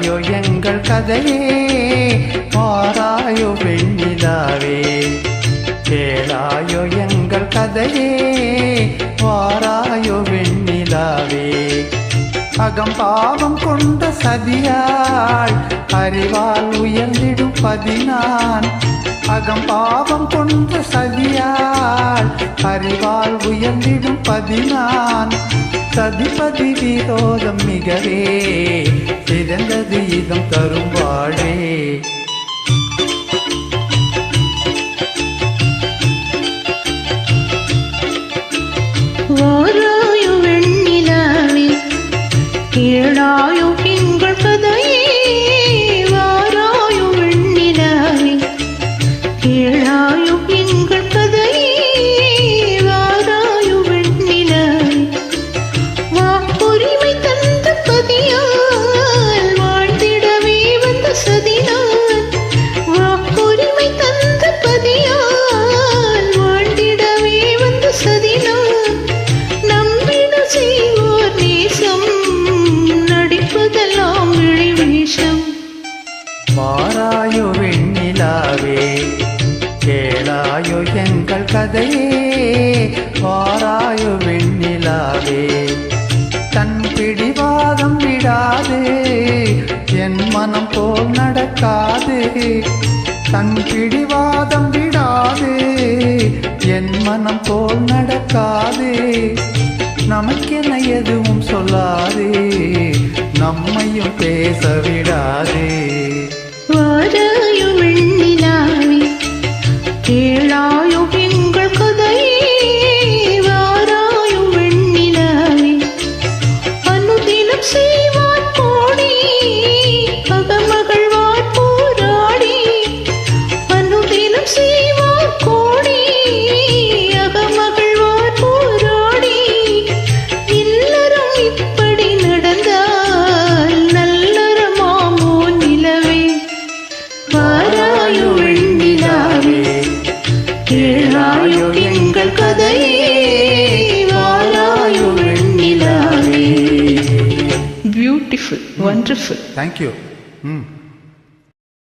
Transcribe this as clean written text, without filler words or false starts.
கேளாயோ எங்கள் கதையே வாராயோ வெண்ணிலாவே கேளாயோ எங்கள் கதையே வாராயோ வெண்ணிலாவே அகம்பாவம் கொண்ட சதியாள் அறிவால் உயர்ந்திடும் பதினான் அகம்பாவம் கொண்ட சதியாள் அறிவால் உயர்ந்திடும் பதினான் சதிபதி விரோதம் மிகவே சிறந்தது இதம் தரும் வாழே வாராயோ வெண்ணிலாவே கேளாயோ எங்கள் கதையே வாராயோ வெண்ணிலாவே கேளாயோ எங்கள் கதையே வாராயோ வெண்ணிலாவே வாக்குரிமை தந்த பதியால் வாழ்ந்திடவே வந்த சதினான் வாக்குரிமை தந்த பதியால் வாழ்ந்திடவே வந்த சதினான் செய்வோர் நேசம் நடிப்பதெல்லாம் விழி வேஷம் வாராயோ வெண்ணிலாவே கேளாயோ எங்கள் கதையே வாராயோ வெண்ணிலாவே தன் பிடிவாதம் விடாது என் மனம் போல் நடக்காது தன் பிடிவாதம் விடாது என் மனம் போல் நடக்காது நமக்கென எதுவும் சொல்லாதே நம்மையும் பேச விடாதே வாராயோ வெண்ணிலாவே கேளாயோ எங்கள் கதையே வாராயோ வெண்ணிலாவே அனுதினம் செய்வார் கோடி அகமகள்வார் போராடி அனுதினம் செய்வார் கோடி அகமகள்வார் போராடி இப்படி நடந்தால் நல்லறமாமோ நிலவே வாராயோ வெண்ணிலாவே கேளாயோ எங்கள் கதையே வாராயோ வெண்ணிலாவே. Beautiful, wonderful. தேங்க்யூ.